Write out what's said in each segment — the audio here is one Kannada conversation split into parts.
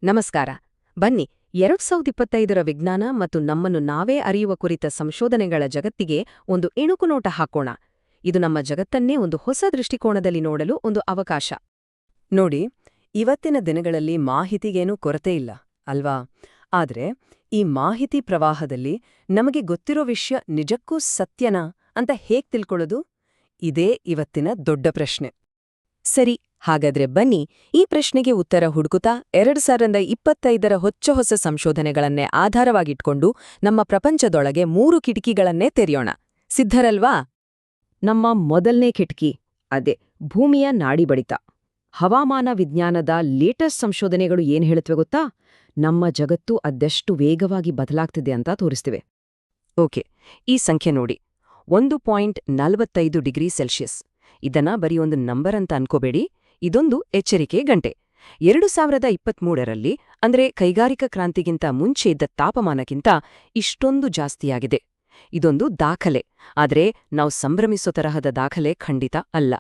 ನಮಸ್ಕಾರ. ಬನ್ನಿ 2025ರ ವಿಜ್ಞಾನ ಮತ್ತು ನಮ್ಮನ್ನು ನಾವೇ ಅರಿಯುವ ಕುರಿತ ಸಂಶೋಧನೆಗಳ ಜಗತ್ತಿಗೆ ಒಂದು ಇಣುಕುನೋಟ ಹಾಕೋಣ. ಇದು ನಮ್ಮ ಜಗತ್ತನ್ನೇ ಒಂದು ಹೊಸ ದೃಷ್ಟಿಕೋನದಲ್ಲಿ ನೋಡಲು ಒಂದು ಅವಕಾಶ. ನೋಡಿ, ಇವತ್ತಿನ ದಿನಗಳಲ್ಲಿ ಮಾಹಿತಿಗೇನೂ ಕೊರತೆ ಇಲ್ಲ ಅಲ್ವಾ? ಆದ್ರೆ ಈ ಮಾಹಿತಿ ಪ್ರವಾಹದಲ್ಲಿ ನಮಗೆ ಗೊತ್ತಿರೋ ವಿಷಯ ನಿಜಕ್ಕೂ ಸತ್ಯನಾ ಅಂತ ಹೇಗ್ ತಿಳ್ಕೊಳ್ಳೋದು? ಇದೇ ಇವತ್ತಿನ ದೊಡ್ಡ ಪ್ರಶ್ನೆ. ಸರಿ, ಹಾಗಾದ್ರೆ ಬನ್ನಿ ಈ ಪ್ರಶ್ನೆಗೆ ಉತ್ತರ ಹುಡುಕುತ್ತಾ 2025ರ ಹೊಚ್ಚ ಸಂಶೋಧನೆಗಳನ್ನೇ ಆಧಾರವಾಗಿಟ್ಕೊಂಡು ನಮ್ಮ ಪ್ರಪಂಚದೊಳಗೆ 3 ಕಿಟಕಿಗಳನ್ನೇ ತೆರೆಯೋಣ. ಸಿದ್ಧರಲ್ವಾ? ನಮ್ಮ ಮೊದಲನೇ ಕಿಟಕಿ ಅದೇ ಭೂಮಿಯ ನಾಡಿಬಡಿತ. ಹವಾಮಾನ ವಿಜ್ಞಾನದ ಲೇಟೆಸ್ಟ್ ಸಂಶೋಧನೆಗಳು ಏನ್ ಹೇಳುತ್ತವೆ ಗೊತ್ತಾ? ನಮ್ಮ ಜಗತ್ತು ಅದೆಷ್ಟು ವೇಗವಾಗಿ ಬದಲಾಗ್ತಿದೆ ಅಂತ ತೋರಿಸ್ತಿವೆ. ಓಕೆ, ಈ ಸಂಖ್ಯೆ ನೋಡಿ, 1.45 ಡಿಗ್ರಿ ಸೆಲ್ಸಿಯಸ್. ಇದನ್ನ ಬರೀ ಒಂದು ನಂಬರ್ ಅಂತ ಅನ್ಕೋಬೇಡಿ, ಇದೊಂದು ಎಚ್ಚರಿಕೆ ಗಂಟೆ. 2023ರಲ್ಲಿ ಅಂದ್ರೆ ಕೈಗಾರಿಕಾ ಕ್ರಾಂತಿಗಿಂತ ಮುಂಚೆ ಇದ್ದ ತಾಪಮಾನಕ್ಕಿಂತ ಇಷ್ಟೊಂದು ಜಾಸ್ತಿಯಾಗಿದೆ. ಇದೊಂದು ದಾಖಲೆ, ಆದ್ರೆ ನಾವು ಸಂಭ್ರಮಿಸೋ ತರಹದ ದಾಖಲೆ ಖಂಡಿತ ಅಲ್ಲ.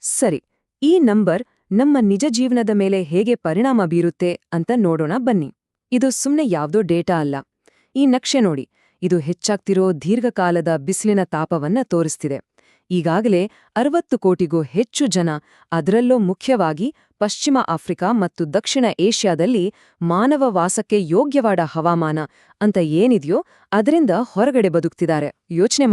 ಸರಿ, ಈ ನಂಬರ್ ನಮ್ಮ ನಿಜ ಜೀವನದ ಮೇಲೆ ಹೇಗೆ ಪರಿಣಾಮ ಬೀರುತ್ತೆ ಅಂತ ನೋಡೋಣ ಬನ್ನಿ. ಇದು ಸುಮ್ನೆ ಯಾವ್ದೋ ಡೇಟಾ ಅಲ್ಲ. ಈ ನಕ್ಷೆ ನೋಡಿ, ಇದು ಹೆಚ್ಚಾಗ್ತಿರೋ ದೀರ್ಘಕಾಲದ ಬಿಸಿಲಿನ ತಾಪವನ್ನ ತೋರಿಸ್ತಿದೆ. ಈಗಾಗಲೇ 60 ಕೋಟಿಗೂ ಹೆಚ್ಚು ಜನ, ಅದರಲ್ಲೂ ಮುಖ್ಯವಾಗಿ ಪಶ್ಚಿಮ ಆಫ್ರಿಕಾ ಮತ್ತು ದಕ್ಷಿಣ ಏಷ್ಯಾದಲ್ಲಿ ಮಾನವ ವಾಸಕ್ಕೆ ಯೋಗ್ಯವಾದ ಹವಾಮಾನ ಅಂತ ಏನಿದೆಯೋ ಅದರಿಂದ ಹೊರಗಡೆ ಬದುಕ್ತಿದ್ದಾರೆ. ಯೋಚನೆ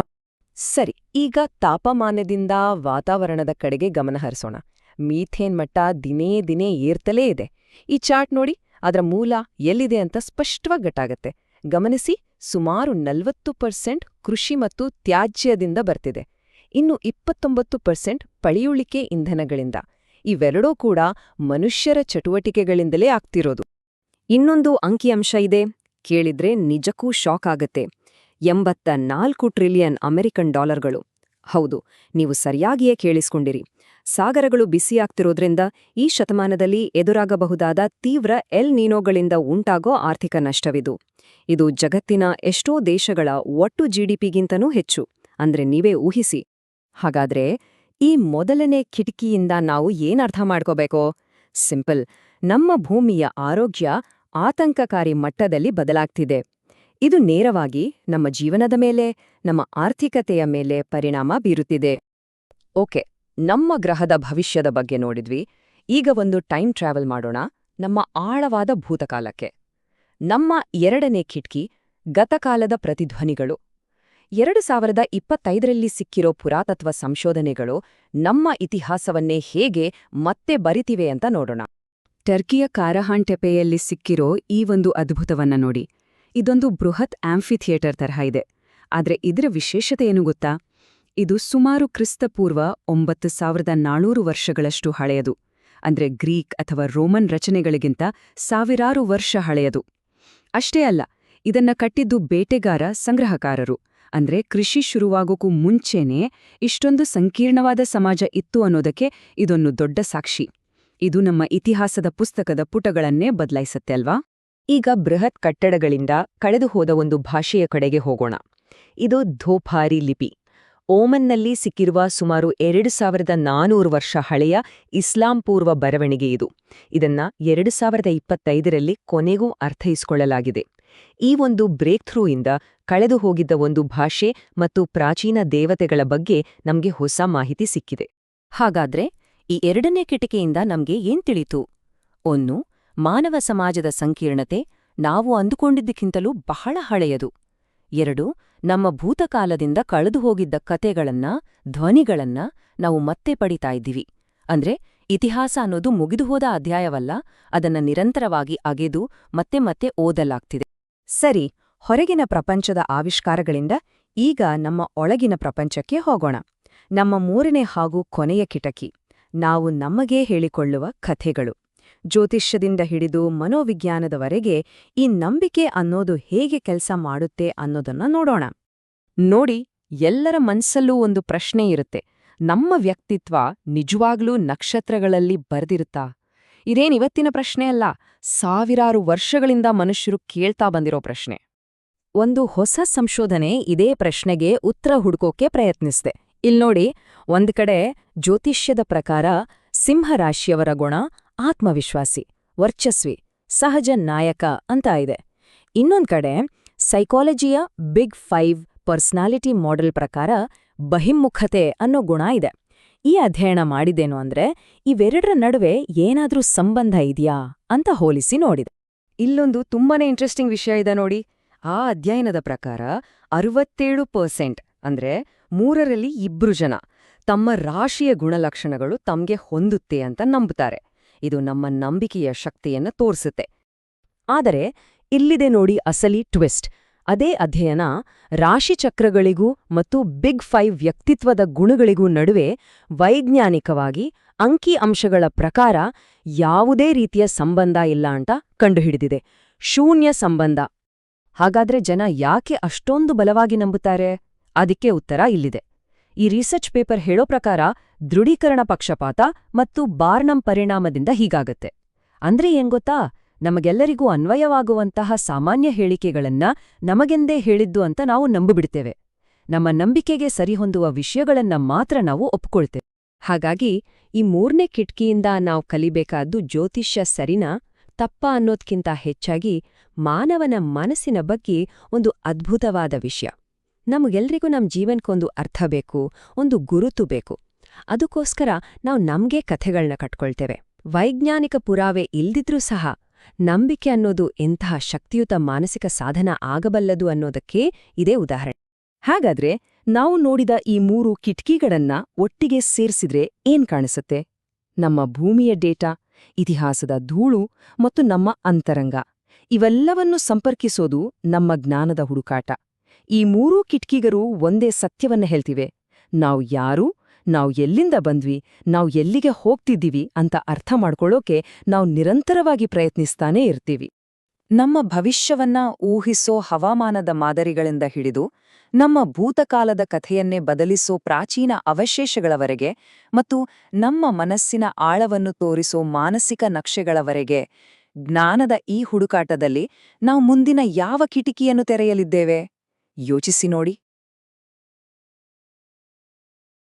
ಸರಿ, ಈಗ ತಾಪಮಾನದಿಂದ ವಾತಾವರಣದ ಕಡೆಗೆ ಗಮನ ಹರಿಸೋಣ. ಮೀಥೇನ್ ಮಟ್ಟ ದಿನೇ ದಿನೇ ಏರ್ತಲೇ ಇದೆ. ಈ ಚಾರ್ಟ್ ನೋಡಿ, ಅದರ ಮೂಲ ಎಲ್ಲಿದೆ ಅಂತ ಸ್ಪಷ್ಟವಾಗಿ ಗೊತ್ತಾಗತ್ತೆ. ಗಮನಿಸಿ, ಸುಮಾರು 40% ಕೃಷಿ ಮತ್ತು ತ್ಯಾಜ್ಯದಿಂದ ಬರ್ತಿದೆ. ಇನ್ನು 29% ಪಳೆಯುಳಿಕೆ ಇಂಧನಗಳಿಂದ. ಇವೆರಡೂ ಕೂಡ ಮನುಷ್ಯರ ಚಟುವಟಿಕೆಗಳಿಂದಲೇ ಆಗ್ತಿರೋದು. ಇನ್ನೊಂದು ಅಂಕಿಅಂಶ ಇದೆ, ಕೇಳಿದ್ರೆ ನಿಜಕ್ಕೂ ಶಾಕ್ ಆಗತ್ತೆ. 84 ಟ್ರಿಲಿಯನ್ ಅಮೆರಿಕನ್ ಡಾಲರ್ಗಳು. ಹೌದು, ನೀವು ಸರಿಯಾಗಿಯೇ ಕೇಳಿಸ್ಕೊಂಡಿರಿ. ಸಾಗರಗಳು ಬಿಸಿಯಾಗ್ತಿರೋದ್ರಿಂದ ಈ ಶತಮಾನದಲ್ಲಿ ಎದುರಾಗಬಹುದಾದ ತೀವ್ರ ಎಲ್ ನೀನೋಗಳಿಂದ ಉಂಟಾಗೋ ಆರ್ಥಿಕ ನಷ್ಟವಿದು. ಇದು ಜಗತ್ತಿನ ಎಷ್ಟೋ ದೇಶಗಳ ಒಟ್ಟು ಜಿಡಿಪಿಗಿಂತನೂ ಹೆಚ್ಚು. ಅಂದ್ರೆ ನೀವೇ ಊಹಿಸಿ. ಹಾಗಾದ್ರೆ ಈ ಮೊದಲನೇ ಕಿಟಕಿಯಿಂದ ನಾವು ಏನರ್ಥ ಮಾಡ್ಕೋಬೇಕೋ? ಸಿಂಪಲ್, ನಮ್ಮ ಭೂಮಿಯ ಆರೋಗ್ಯ ಆತಂಕಕಾರಿ ಮಟ್ಟದಲ್ಲಿ ಬದಲಾಗ್ತಿದೆ. ಇದು ನೇರವಾಗಿ ನಮ್ಮ ಜೀವನದ ಮೇಲೆ, ನಮ್ಮ ಆರ್ಥಿಕತೆಯ ಮೇಲೆ ಪರಿಣಾಮ ಬೀರುತ್ತಿದೆ. ಓಕೆ, ನಮ್ಮ ಗ್ರಹದ ಭವಿಷ್ಯದ ಬಗ್ಗೆ ನೋಡಿದ್ವಿ. ಈಗ ಒಂದು ಟೈಮ್ ಟ್ರಾವೆಲ್ ಮಾಡೋಣ, ನಮ್ಮ ಆಳವಾದ ಭೂತಕಾಲಕ್ಕೆ. ನಮ್ಮ ಎರಡನೇ ಕಿಟಕಿ ಗತಕಾಲದ ಪ್ರತಿಧ್ವನಿಗಳು. 2025ರಲ್ಲಿ ಸಿಕ್ಕಿರೋ ಪುರಾತತ್ವ ಸಂಶೋಧನೆಗಳು ನಮ್ಮ ಇತಿಹಾಸವನ್ನೇ ಹೇಗೆ ಮತ್ತೆ ಬರಿತಿವೆ ಅಂತ ನೋಡೋಣ. ಟರ್ಕಿಯ ಕಾರಹಾನ್ ಟೆಪೆಯಲ್ಲಿ ಸಿಕ್ಕಿರೋ ಈ ಒಂದು ಅದ್ಭುತವನ್ನ ನೋಡಿ. ಇದೊಂದು ಬೃಹತ್ ಆಂಫಿಥಿಯೇಟರ್ ತರಹ ಇದೆ. ಆದ್ರೆ ಇದರ ವಿಶೇಷತೆ ಏನು ಗೊತ್ತಾ? ಇದು ಸುಮಾರು ಕ್ರಿಸ್ತಪೂರ್ವ 9400 ವರ್ಷಗಳಷ್ಟು ಹಳೆಯದು. ಅಂದ್ರೆ ಗ್ರೀಕ್ ಅಥವಾ ರೋಮನ್ ರಚನೆಗಳಿಗಿಂತ ಸಾವಿರಾರು ವರ್ಷ ಹಳೆಯದು. ಅಷ್ಟೇ ಅಲ್ಲ, ಇದನ್ನ ಕಟ್ಟಿದ್ದು ಬೇಟೆಗಾರ ಸಂಗ್ರಹಕಾರರು. ಅಂದ್ರೆ ಕೃಷಿ ಶುರುವಾಗೋಕ್ಕೂ ಮುಂಚೆನೇ ಇಷ್ಟೊಂದು ಸಂಕೀರ್ಣವಾದ ಸಮಾಜ ಇತ್ತು ಅನ್ನೋದಕ್ಕೆ ಇದೊಂದು ದೊಡ್ಡ ಸಾಕ್ಷಿ. ಇದು ನಮ್ಮ ಇತಿಹಾಸದ ಪುಸ್ತಕದ ಪುಟಗಳನ್ನೇ ಬದಲಾಯಿಸತ್ತೆ ಅಲ್ವಾ? ಈಗ ಬೃಹತ್ ಕಟ್ಟಡಗಳಿಂದ ಕಳೆದುಹೋದ ಒಂದು ಭಾಷೆಯ ಕಡೆಗೆ ಹೋಗೋಣ. ಇದು ಧೋಪಾರಿ ಲಿಪಿ. ಓಮನ್ನಲ್ಲಿ ಸಿಕ್ಕಿರುವ ಸುಮಾರು 2400 ವರ್ಷ ಹಳೆಯ ಇಸ್ಲಾಂ ಪೂರ್ವ ಬರವಣಿಗೆ ಇದು. ಇದನ್ನ 2025ರಲ್ಲಿ ಕೊನೆಗೂ ಅರ್ಥೈಸಿಕೊಳ್ಳಲಾಗಿದೆ. ಈ ಒಂದು ಬ್ರೇಕ್ ಥ್ರೂ ಇಂದ ಕಳೆದು ಹೋಗಿದ್ದ ಒಂದು ಭಾಷೆ ಮತ್ತು ಪ್ರಾಚೀನ ದೇವತೆಗಳ ಬಗ್ಗೆ ನಮ್ಗೆ ಹೊಸ ಮಾಹಿತಿ ಸಿಕ್ಕಿದೆ. ಹಾಗಾದ್ರೆ ಈ ಎರಡನೇ ಕಿಟಕಿಯಿಂದ ನಮ್ಗೆ ಏನ್ ತಿಳಿತು? 1. ಮಾನವ ಸಮಾಜದ ಸಂಕೀರ್ಣತೆ ನಾವು ಅಂದುಕೊಂಡಿದ್ದಕ್ಕಿಂತಲೂ ಬಹಳ ಹಳೆಯದು. 2. ನಮ್ಮ ಭೂತಕಾಲದಿಂದ ಕಳೆದು ಹೋಗಿದ್ದ ಕತೆಗಳನ್ನ, ಧ್ವನಿಗಳನ್ನ ನಾವು ಮತ್ತೆ ಪಡಿತಾ ಇದ್ದೀವಿ. ಅಂದ್ರೆ ಇತಿಹಾಸ ಅನ್ನೋದು ಮುಗಿದುಹೋದ ಅಧ್ಯಾಯವಲ್ಲ, ಅದನ್ನ ನಿರಂತರವಾಗಿ ಅಗೆದು ಮತ್ತೆ ಮತ್ತೆ ಓದಲಾಗ್ತಿದೆ. ಸರಿ, ಹೊರಗಿನ ಪ್ರಪಂಚದ ಆವಿಷ್ಕಾರಗಳಿಂದ ಈಗ ನಮ್ಮ ಒಳಗಿನ ಪ್ರಪಂಚಕ್ಕೆ ಹೋಗೋಣ. ನಮ್ಮ 3ನೇ ಹಾಗೂ ಕೊನೆಯ ಕಿಟಕಿ, ನಾವು ನಮಗೇ ಹೇಳಿಕೊಳ್ಳುವ ಕಥೆಗಳು. ಜ್ಯೋತಿಷ್ಯದಿಂದ ಹಿಡಿದು ಮನೋವಿಜ್ಞಾನದವರೆಗೆ ಈ ನಂಬಿಕೆ ಅನ್ನೋದು ಹೇಗೆ ಕೆಲಸ ಮಾಡುತ್ತೆ ಅನ್ನೋದನ್ನ ನೋಡೋಣ. ನೋಡಿ, ಎಲ್ಲರ ಮನ್ಸಲ್ಲೂ ಒಂದು ಪ್ರಶ್ನೆ ಇರುತ್ತೆ. ನಮ್ಮ ವ್ಯಕ್ತಿತ್ವ ನಿಜವಾಗ್ಲೂ ನಕ್ಷತ್ರಗಳಲ್ಲಿ ಬರ್ದಿರುತ್ತಾ? ಇದೇನಿವತ್ತಿನ ಪ್ರಶ್ನೆ ಅಲ್ಲ, ಸಾವಿರಾರು ವರ್ಷಗಳಿಂದ ಮನುಷ್ಯರು ಕೇಳ್ತಾ ಬಂದಿರೋ ಪ್ರಶ್ನೆ. ಒಂದು ಹೊಸ ಸಂಶೋಧನೆ ಇದೇ ಪ್ರಶ್ನೆಗೆ ಉತ್ತರ ಹುಡುಕೋಕೆ ಪ್ರಯತ್ನಿಸಿದೆ. ಇಲ್ನೋಡಿ, ಒಂದ್ ಕಡೆ ಜ್ಯೋತಿಷ್ಯದ ಪ್ರಕಾರ ಸಿಂಹರಾಶಿಯವರ ಗುಣ ಆತ್ಮವಿಶ್ವಾಸಿ, ವರ್ಚಸ್ವಿ, ಸಹಜ ನಾಯಕ ಅಂತ ಇದೆ. ಇನ್ನೊಂದ್ ಕಡೆ ಸೈಕಾಲಜಿಯ ಬಿಗ್ 5 ಪರ್ಸನಾಲಿಟಿ ಮಾಡೆಲ್ ಪ್ರಕಾರ ಬಹಿರ್ಮುಖತೆ ಅನ್ನೋ ಗುಣ ಇದೆ. ಈ ಅಧ್ಯಯನ ಮಾಡಿದೇನು ಅಂದ್ರೆ ಇವೆರಡರ ನಡುವೆ ಏನಾದ್ರೂ ಸಂಬಂಧ ಇದೆಯಾ ಅಂತ ಹೋಲಿಸಿ ನೋಡಿದೆ. ಇಲ್ಲೊಂದು ತುಂಬಾನೇ ಇಂಟ್ರೆಸ್ಟಿಂಗ್ ವಿಷಯ ಇದೆ ನೋಡಿ. ಆ ಅಧ್ಯಯನದ ಪ್ರಕಾರ 67% ಅಂದ್ರೆ 3ರಲ್ಲಿ 2 ಜನ ತಮ್ಮ ರಾಶಿಯ ಗುಣಲಕ್ಷಣಗಳು ತಮ್ಗೆ ಹೊಂದುತ್ತೆ ಅಂತ ನಂಬುತ್ತಾರೆ. ಇದು ನಮ್ಮ ನಂಬಿಕೆಯ ಶಕ್ತಿಯನ್ನ ತೋರಿಸುತ್ತೆ. ಆದರೆ ಇಲ್ಲಿದೆ ನೋಡಿ ಅಸಲಿ ಟ್ವಿಸ್ಟ್. ಅದೇ ಅಧ್ಯಯನ ರಾಶಿಚಕ್ರಗಳಿಗೂ ಮತ್ತು ಬಿಗ್ 5 ವ್ಯಕ್ತಿತ್ವದ ಗುಣಗಳಿಗೂ ನಡುವೆ ವೈಜ್ಞಾನಿಕವಾಗಿ ಅಂಕಿ ಅಂಶಗಳ ಪ್ರಕಾರ ಯಾವುದೇ ರೀತಿಯ ಸಂಬಂಧ ಇಲ್ಲ ಅಂತ ಕಂಡುಹಿಡಿದಿದೆ. ಶೂನ್ಯ ಸಂಬಂಧ. ಹಾಗಾದ್ರೆ ಜನ ಯಾಕೆ ಅಷ್ಟೊಂದು ಬಲವಾಗಿ ನಂಬುತ್ತಾರೆ? ಅದಕ್ಕೆ ಉತ್ತರ ಇಲ್ಲಿದೆ. ಈ ರಿಸರ್ಚ್ ಪೇಪರ್ ಹೇಳೋ ಪ್ರಕಾರ ದೃಢೀಕರಣ ಪಕ್ಷಪಾತ ಮತ್ತು ಬಾರ್ನಮ್ ಪರಿಣಾಮದಿಂದ ಹೀಗಾಗತ್ತೆ. ಅಂದ್ರೆ ಏಂಗೊತ್ತಾ, ನಮಗೆಲ್ಲರಿಗೂ ಅನ್ವಯವಾಗುವಂತಹ ಸಾಮಾನ್ಯ ಹೇಳಿಕೆಗಳನ್ನ ನಮಗೆಂದೇ ಹೇಳಿದ್ದು ಅಂತ ನಾವು ನಂಬಿಬಿಡ್ತೇವೆ. ನಮ್ಮ ನಂಬಿಕೆಗೆ ಸರಿಹೊಂದುವ ವಿಷಯಗಳನ್ನ ಮಾತ್ರ ನಾವು ಒಪ್ಕೊಳ್ತೇವೆ. ಹಾಗಾಗಿ ಈ 3ನೇ ಕಿಟಕಿಯಿಂದ ನಾವು ಕಲಿಬೇಕಾದ್ದು ಜ್ಯೋತಿಷ್ಯ ಸರಿನಾ ತಪ್ಪಾ ಅನ್ನೋದ್ಕಿಂತ ಹೆಚ್ಚಾಗಿ ಮಾನವನ ಮನಸ್ಸಿನ ಬಗ್ಗೆ ಒಂದು ಅದ್ಭುತವಾದ ವಿಷಯ. ನಮಗೆಲ್ರಿಗೂ ನಮ್ಮ ಜೀವನಕ್ಕೊಂದು ಅರ್ಥ ಬೇಕು, ಒಂದು ಗುರುತು ಬೇಕು. ಅದಕ್ಕೋಸ್ಕರ ನಾವು ನಮ್ಗೆ ಕಥೆಗಳನ್ನ ಕಟ್ಕೊಳ್ತೇವೆ. ವೈಜ್ಞಾನಿಕ ಪುರಾವೆ ಇಲ್ದಿದ್ರೂ ಸಹ ನಂಬಿಕೆ ಅನ್ನೋದು ಎಂತಹ ಶಕ್ತಿಯುತ ಮಾನಸಿಕ ಸಾಧನ ಆಗಬಲ್ಲದು ಅನ್ನೋದಕ್ಕೆ ಇದೇ ಉದಾಹರಣೆ. ಹಾಗಾದ್ರೆ ನಾವು ನೋಡಿದ ಈ 3 ಕಿಟಕಿಗಳನ್ನ ಒಟ್ಟಿಗೆ ಸೇರ್ಸಿದ್ರೆ ಏನ್ ಕಾಣಿಸುತ್ತೆ? ನಮ್ಮ ಭೂಮಿಯ ಡೇಟಾ, ಇತಿಹಾಸದ ಧೂಳು ಮತ್ತು ನಮ್ಮ ಅಂತರಂಗ ಇವೆಲ್ಲವನ್ನು ಸಂಪರ್ಕಿಸೋದು ನಮ್ಮ ಜ್ಞಾನದ ಹುಡುಕಾಟ. ಈ 3 ಕಿಟಕಿಗರು ಒಂದೇ ಸತ್ಯವನ್ನ ಹೇಳ್ತಿವೆ. ನಾವು ಯಾರು, ನಾವು ಎಲ್ಲಿಂದ ಬಂದ್ವಿ, ನಾವು ಎಲ್ಲಿಗೆ ಹೋಗ್ತಿದ್ದೀವಿ ಅಂತ ಅರ್ಥ ಮಾಡ್ಕೊಳ್ಳೋಕೆ ನಾವು ನಿರಂತರವಾಗಿ ಪ್ರಯತ್ನಿಸ್ತಾನೇ ಇರ್ತೀವಿ. ನಮ್ಮ ಭವಿಷ್ಯವನ್ನ ಊಹಿಸೋ ಹವಾಮಾನದ ಮಾದರಿಗಳಿಂದ ಹಿಡಿದು ನಮ್ಮ ಭೂತಕಾಲದ ಕಥೆಯನ್ನೇ ಬದಲಿಸೋ ಪ್ರಾಚೀನ ಅವಶೇಷಗಳವರೆಗೆ ಮತ್ತು ನಮ್ಮ ಮನಸ್ಸಿನ ಆಳವನ್ನು ತೋರಿಸೋ ಮಾನಸಿಕ ನಕ್ಷೆಗಳವರೆಗೆ ಜ್ಞಾನದ ಈ ಹುಡುಕಾಟದಲ್ಲಿ ನಾವು ಮುಂದಿನ ಯಾವ ಕಿಟಕಿಯನ್ನು ತೆರೆಯಲಿದ್ದೇವೆ? ಯೋಚಿಸಿ ನೋಡಿ.